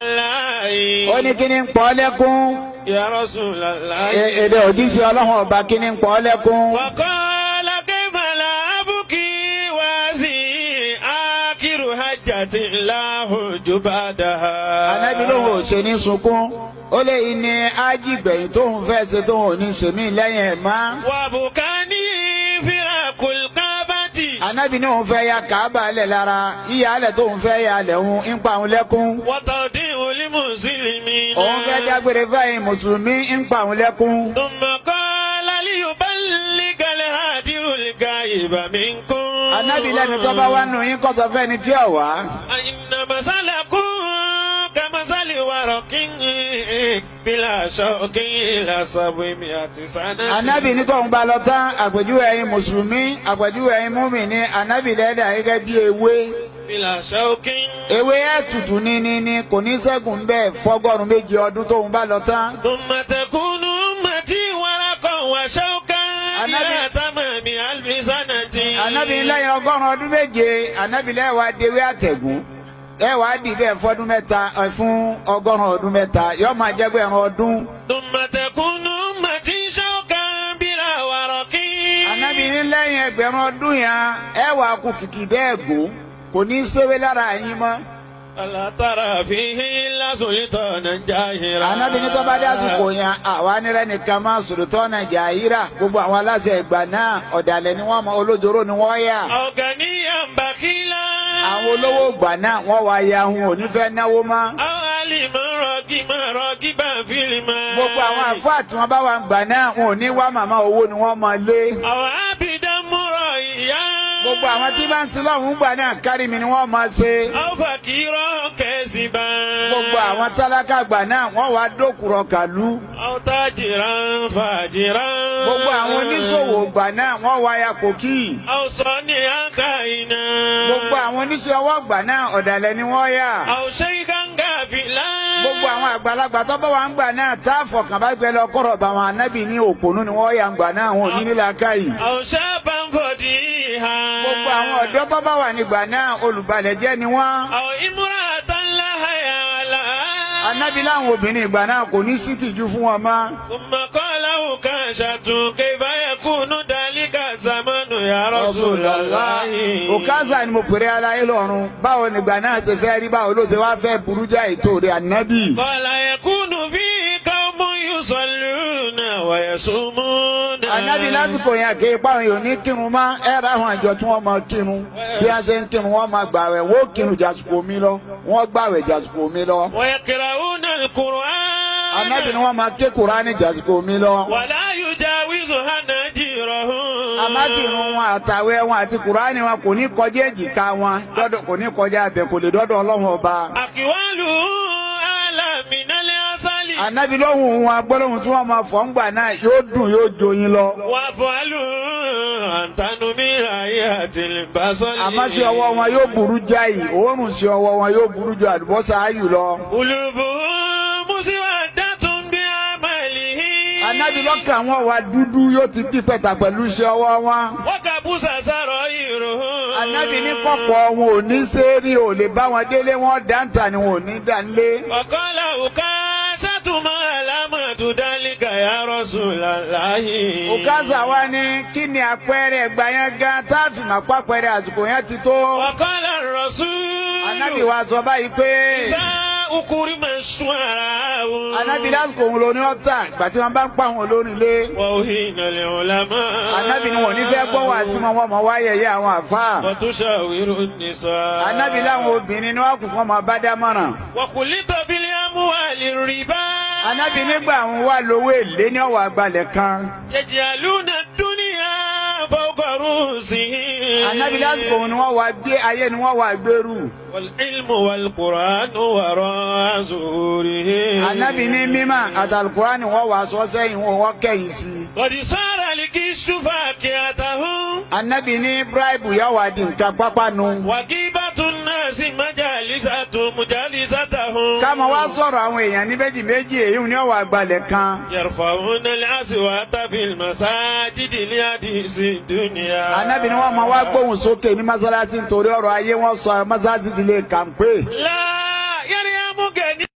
Ó ní kí ni ń pọ̀ lẹ́kún. Ya Rasulallah. Èdè òjíṣẹ́ Ọlọ́run ọba kí ni ń pọ̀ lẹ́kún. Wa qala kayfa la abki wa zi akiru hajjati lahu jubadaha. Ànábì lóhùn ò ṣe ní sunkún. Ó lè yí ni ájìgbẹ̀yìn tóun fẹ́ ṣe tóun ò ní sèmí lẹ́yìn ẹ̀ má. Wa bukani firakul kabati. Ànábì ní òun fẹ́ ya Kàábà lẹ̀ lára. Yíya alẹ̀ tóun fẹ́ ya alẹ̀ ń pa òun lẹ́kún. Wa tawdi'u lil muslimina. Òun fẹ́ dágbére fáyìn mùsùlùmí ń pa òun lẹ́kún. Thumma qala liyuballigha al-hadirul ghaiba minkum. Ànábì lẹ́nu tó bá wá nù yín kọ́ sọ fẹ́ni tí ò wá. Inna masalakum kamasali warakin bila shawkin ila sab'imi'ati sanati. Ànábì ní tóun bá lọ tán àpèjúwe ẹ̀yin mùsùlùmí àpèjúwe ẹ̀yin mùmínì Ànábì lẹ́dà gẹ́gẹ́ bí ewé. Bila shawkin. Ewé ẹ̀ tutù ní kò ní ṣẹ́gun bẹ́ẹ̀ fọ́gọ́rùn méjì ọdún tóun bá lọ tán. Thumma takunu ummati waraqan wa shawkan Ànábì- ila tamami alfi sanati. Ànábì lẹ́yìn 100 ọdún méje Ànábì lẹ́yìn wá dewé àtẹ̀gùn ẹ wàá dì bẹ́ẹ̀ fọ́dún mẹ́ta fún 100 ọdún mẹ́ta yóò máa jẹ́ pé ẹran ọdún. Thumma takunu ummati shawkan bila waraqin. Ànábì ní lẹ́yìn ẹgbẹ̀rún ọdún yẹn ẹ wàá kú kìkì dẹ́ẹ̀gùn kò ní í ṣéwé lára yín mọ́. Ala tara fihi illa sultanan jahira. Ànábì ní tó bá dé àsìkò yẹn àwa nírẹ́ nìkan máa sòròtọ́ nàìjà yíra gbogbo àwọn aláṣẹ ìgbà náà ọ̀dàlẹ̀ ni wọ́n mọ olójoro ni wọ́n yà. Ọ̀gàníyàn bàkílá. Àwọn olówó ìgbà náà wọ́n wá ya ohun òní fẹ́ náwó mọ́. Àwọn àlìmọ̀ rọ̀gì bá fílímà. Gbogbo àwọn àfáà tí wọ́n bá wà gbà náà wọn ò ní wá màmá owó ni wọ́n máa lé. Àwọn àbìdán múrọ̀ ìyá. Gbogbo àwọn tí bá ń sin lọ́hùn gbà náà kárí mi ni wọ́n máa ṣe. Àwọn fàkìrọ̀ kẹ̀sì bá. Gbogbo àwọn tálákà gbà náà wọ́n wá dókùrọ̀ kàlú. Àwọn tájìrán fàjìrán. Gbogbo àwọn oníṣòwò gbà náà wọ́n wá ya kòkí. Àwọn sọ ní àǹkà iná. Gbogbo àwọn oníṣẹ́ ọwọ́ gbà náà ọ̀dàlẹ̀ ni wọ́n yà. Àwọn ṣe ìkàǹkà fìlà. Gbogbo àwọn àgbàlagbà tó bá wà ń gbà náà tá a fọkàn bá gbẹ lọ kọ̀rọ̀ bá wọn ànábì ní òpònú ni wọ́n yà ń gbà náà wọn ò ní nílà káyì. Àwọn sábà ń fọ̀dí ìhà. Gbogbo àwọn ọ̀dọ́ tó bá wà nígbà náà olùbalẹ̀ jẹ́ ni wọ́n. Àwọn ìmúra àtànlá àyàwálà. Ànábì láwọn obìnrin ìgbà náà kò ní sí tìjú fún wọn mọ́. Mọ̀kànláwò kan ṣàtúnkẹ́ ìbáyẹ̀kúnú dálíkà sàmánù ya Rasulullah. Òkázà ni mo pèrè aláyé lọ́run. Báwo nígbà náà ti fẹ́ rí báwo ló ṣe wá fẹ́ burú já ètò rẹ̀ ànábì. Qala yakunu fi qawmun yusalluna wa yasumuna. Ànábì lásìkò yẹn kì í pa àwọn èèyàn ní kírun mọ́. Ẹ ra àwọn àjọ tí wọ́n máa kírun. Bí a ṣe ń kírun wọ́n máa gbàwẹ̀. Wọ́n kírun jàsùkò mi lọ. Wọ́n gbàwẹ̀ jàsùkò mi lọ. Wa yaqra'una al-Qur'an. Ànábì ni wọ́n máa ké Kùránì jàsùkò mi lọ. Wala yujawizu hanajirahum. Àmátìrún wọn àtàwẹ̀ wọn àti Kùránì wọn kò ní kọjá èjìká wọn. Dọ́dọ̀ kò ní kọjá abẹ kò lè dọ́dọ̀ Ọlọ́run ọba. Aqwalu ala minal asali. Ànábì lóhùn wọn agbọ́lóhùn tí wọ́n máa fọ̀ ń gbà náà yóò dùn yóò joyin lọ. Wa fa'alu antanu min ayatil basali. Àmọ́ sí ọwọ́ wọn yóò burú jáì òórùn sí ọwọ́ wọn yóò burú ju àlùbọ́sà ayù lọ. Qulubuhum muswaddatun bi amalihi. Ànábì lọ́kàn wọn wà dúdú yóò ti kí pẹ̀tà pẹ̀lú iṣẹ́ ọwọ́ wọn. Wa kabusa sarairuhum. Ànábì ní kọ̀kọ̀ wọn ò ní sẹ́ẹ̀rì ò lè bá wọn délé wọn dáńtà ni wọn ò ní dánlé. Wa qala ukashatu ma alamatu dalika ya Rasulullah. Òkázà wa ní kí ni àpẹẹrẹ ẹgbà yẹn gan táàfì máa pàpẹẹrẹ àsìkò yẹn ti tó. Wa qala ar-rasul. Ànábì wa sọ báyìí pé. ukurima shuara'u. Ànábì lásìkò òun ló ní ọ̀tá ìgbà tí wọ́n bá ń pa àwọn olórin lé. Wa uhina lil ulama. Ànábì ni wọ́n ní fẹ́ gbọ́ wá sí wọn mọ̀ wáyé yẹ àwọn àfáà. Wa tushawiru nisa. Ànábì láwọn obìnrin ni wọ́n kù fún ọmọ bá dámọ̀ràn. Wa kulita bil amwali riba. Ànábì nígbà àwọn wà lówó èlé ní ọ̀wà àgbàlẹ̀ kan. Yaj'aluna ad-dunya fawqa rusihim. Ànábì lásìkò òun ni wọ́n wá gbé ayé ni wọ́n wá gbèrú. Wal ilmu wal Qur'anu wara'a zuhurihim. Ànábì ní mímọ̀ àtàlùkùránì wọ́n wá sọ sẹ́yìn wọn wọ́n kẹ́yìn sí. Qad sara al-kishu faqi'atahum. Ànábì ní bíráìbù yà wá di nǹkan pápánu. Wa ghibatun nasi majalisatahum. Ká máa wá sọ̀rọ̀ àwọn èèyàn ní méjì méjì èyí ni ọ̀wà àgbàlẹ̀ kan. Yarfa'una al-aswata fil masajidi li hadisi dunya. Ànábì ní wọ́n máa wá gbóhùn sókè ní mọ́sálásí nítorí ọ̀rọ̀ ayé wọn sọ mọ́sálásí ìdílé kàǹpé. La yaryamuka